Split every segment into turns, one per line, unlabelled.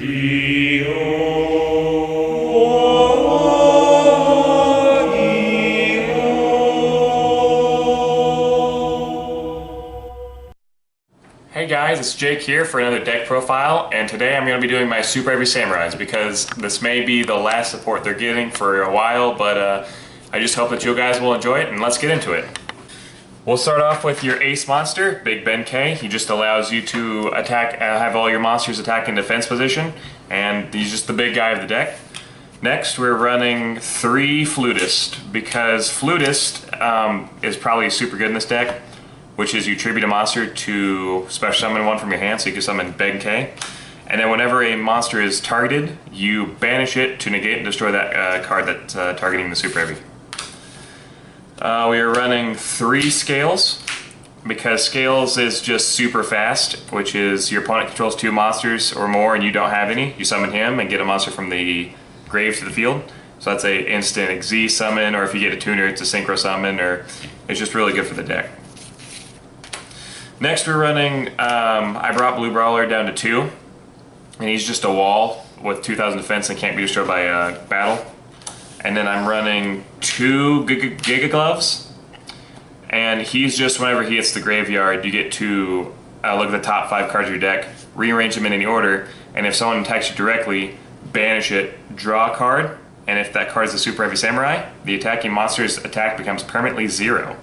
Hey guys, it's Jake here for another deck profile, and today I'm going to be doing my Superheavy Samurais because this may be the last support they're getting for a while, but I just hope that you guys will enjoy it, and let's get into it. We'll start off with your ace monster, Big Ben K. He just allows you to attack, have all your monsters attack in defense position, and he's just the big guy of the deck. Next, we're running 3 Flutist, because Flutist is probably super good in this deck, which is you tribute a monster to special summon one from your hand, so you can summon Ben K. And then whenever a monster is targeted, you banish it to negate and destroy that card that's targeting the Super Heavy. We are running 3 Scales, because Scales is just super fast, which is your opponent controls 2 monsters or more and you don't have any. You summon him and get a monster from the grave to the field. So that's a instant Xyz summon, or if you get a tuner, it's a synchro summon, or it's just really good for the deck. Next we're running, I brought Blue Brawler down to 2, and he's just a wall with 2000 defense and can't be destroyed by battle. And then I'm running 2 Giga Gloves, and he's just, whenever he hits the graveyard, you get to look at the top 5 cards of your deck, rearrange them in any order, and if someone attacks you directly, banish it, draw a card, and if that card is a Super Heavy Samurai, the attacking monster's attack becomes permanently 0.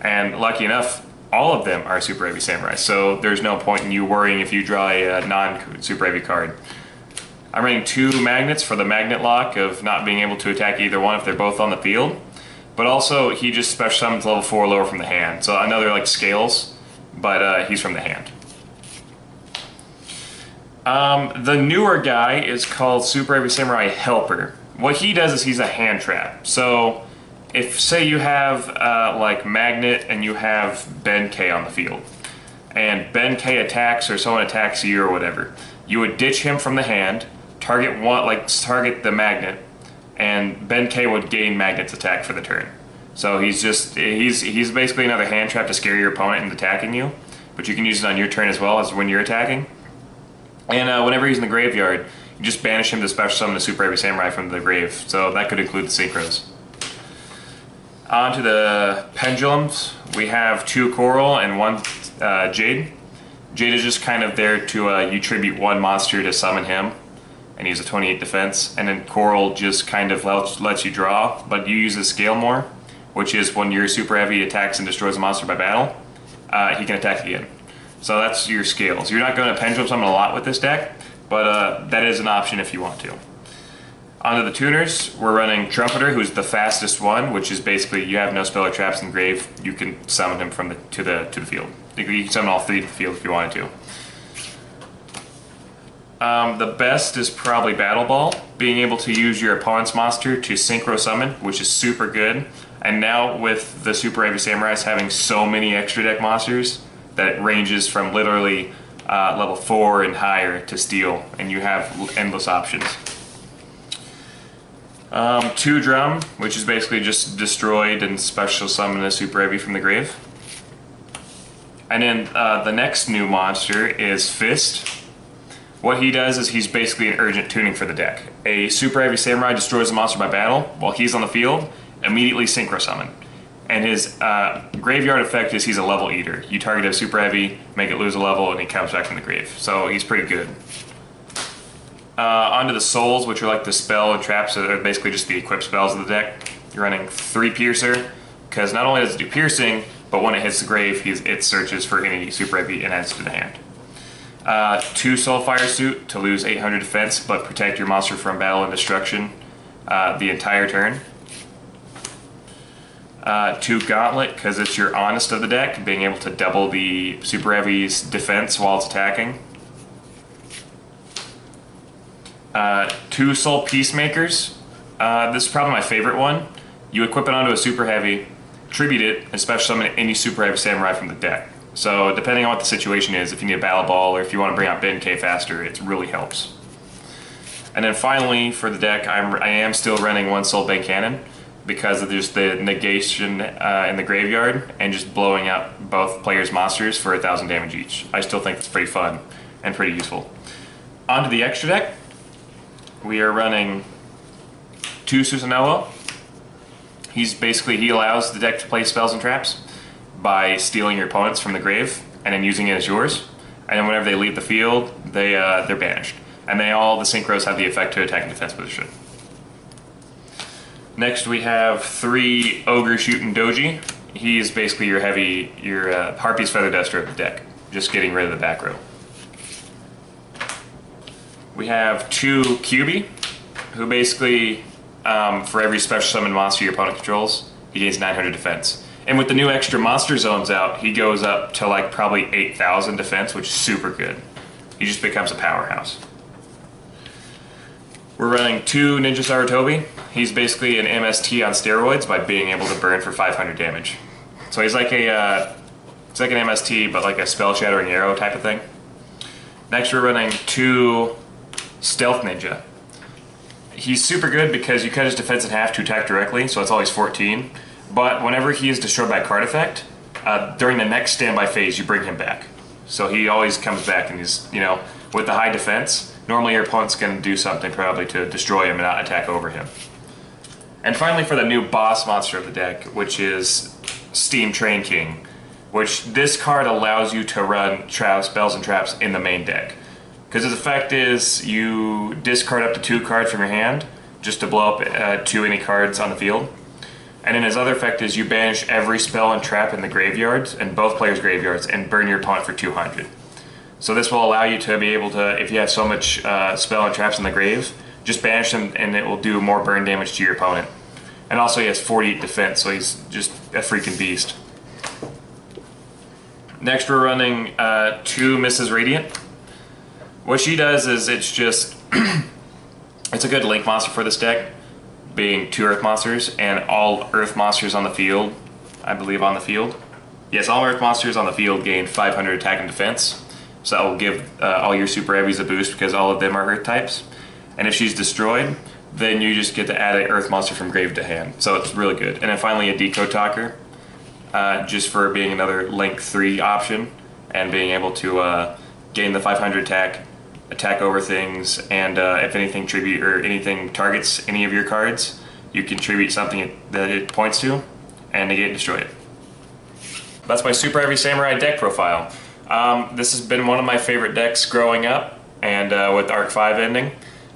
And lucky enough, all of them are Super Heavy Samurai, so there's no point in you worrying if you draw a non-Super Heavy card. I'm running 2 Magnets for the magnet lock of not being able to attack either one if they're both on the field, but also he just special summons level 4 lower from the hand, so another like Scales, but he's from the hand. The newer guy is called Super Heavy Samurai Helper. What he does is he's a hand trap, so if, say, you have like Magnet and you have Ben K on the field, and Ben K attacks or someone attacks you or whatever, you would ditch him from the hand, target the Magnet, and Ben K would gain Magnet's attack for the turn. So he's basically another hand trap to scare your opponent into attacking you, but you can use it on your turn as well as when you're attacking. And whenever he's in the graveyard, you just banish him to special summon the Super Heavy Samurai from the grave, so that could include the Synchros. On to the Pendulums, we have 2 Coral and 1 Jade. Jade is just kind of there to, you tribute 1 monster to summon him, and he's a 28 defense, and then Coral just kind of lets you draw, but you use the Scale more, which is when your Super Heavy attacks and destroys a monster by battle, he can attack again. So that's your Scales. You're not going to Pendulum summon a lot with this deck, but that is an option if you want to. Onto the tuners, we're running Trumpeter, who's the fastest one, which is basically you have no spell or traps in the grave, you can summon him from to the field. You can summon all 3 to the field if you wanted to. The best is probably Battle Ball, being able to use your opponent's monster to synchro summon, which is super good. And now with the Super Heavy Samurais having so many extra deck monsters, that it ranges from literally level 4 and higher to steal, and you have endless options. 2 Drum, which is basically just destroyed and special summon a Super Heavy from the grave. And then the next new monster is Fist. What he does is he's basically an urgent tuning for the deck. A Super Heavy Samurai destroys a monster by battle while he's on the field, immediately synchro summon. And his graveyard effect is he's a level eater. You target a Super Heavy, make it lose a level, and he comes back from the grave. So he's pretty good. Onto the Souls, which are like the spell and traps that are basically just the equip spells of the deck. You're running 3 Piercer, because not only does it do piercing, but when it hits the grave, it searches for any Super Heavy and adds to the hand. 2 Soulfire Suit to lose 800 defense, but protect your monster from battle and destruction the entire turn. 2 Gauntlet, because it's your honest of the deck, being able to double the Super Heavy's defense while it's attacking. 2 Soul Peacemakers. This is probably my favorite one. You equip it onto a Super Heavy, tribute it, and special summon any Super Heavy Samurai from the deck. So depending on what the situation is, if you need a Battle Ball or if you want to bring out Ben K faster, it really helps. And then finally, for the deck, I am still running 1 Soul Bank Cannon because of just the negation in the graveyard and just blowing up both players' monsters for 1,000 damage each. I still think it's pretty fun and pretty useful. Onto the extra deck. we are running 2 Susanello. He allows the deck to play spells and traps by stealing your opponents from the grave and then using it as yours. And then whenever they leave the field, they're banished. And the synchros have the effect to attack and defense position. Next we have 3 Ogre Shooting Doji. He's basically your Harpy's Feather Duster of the deck, just getting rid of the back row. We have 2 QB, who basically, for every special summon monster your opponent controls, he gains 900 defense. And with the new extra monster zones out, he goes up to like probably 8,000 defense, which is super good. He just becomes a powerhouse. We're running 2 Ninja Sarutobi. He's basically an MST on steroids by being able to burn for 500 damage. So he's like an MST, but like a Spell Shattering Arrow type of thing. Next we're running 2 Stealth Ninja. He's super good because you cut his defense in half to attack directly, so it's always 14. But whenever he is destroyed by a card effect, during the next standby phase, you bring him back. So he always comes back, and he's, with the high defense, normally your opponent's going to do something probably to destroy him and not attack over him. And finally for the new boss monster of the deck, which is Steam Train King, which this card allows you to run spells and traps in the main deck. Because his effect is you discard up to 2 cards from your hand just to blow up 2 any cards on the field. And then his other effect is you banish every spell and trap in the graveyards, in both players' graveyards, and burn your opponent for 200. So this will allow you to be able to, if you have so much spell and traps in the grave, just banish them and it will do more burn damage to your opponent. And also he has 48 defense, so he's just a freaking beast. Next we're running 2 Mrs. Radiant. What she does is it's a good link monster for this deck, being 2 Earth monsters and all Earth monsters on the field, I believe on the field. Yes, all Earth monsters on the field gain 500 attack and defense. So that will give all your Super Heavies a boost because all of them are Earth types. And if she's destroyed, then you just get to add an Earth monster from grave to hand. So it's really good. And then finally a Decode Talker, just for being another Link 3 option and being able to gain the 500 attack over things, and if anything targets any of your cards, you can tribute something that it points to and negate destroy it. That's my Super Heavy Samurai deck profile. This has been one of my favorite decks growing up, and with Arc 5 ending,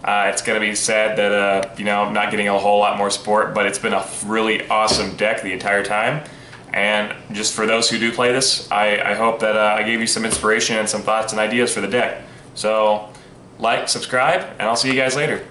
it's going to be sad that I'm not getting a whole lot more support, but it's been a really awesome deck the entire time. And just for those who do play this, I hope that I gave you some inspiration and some thoughts and ideas for the deck. So, like, subscribe, and I'll see you guys later.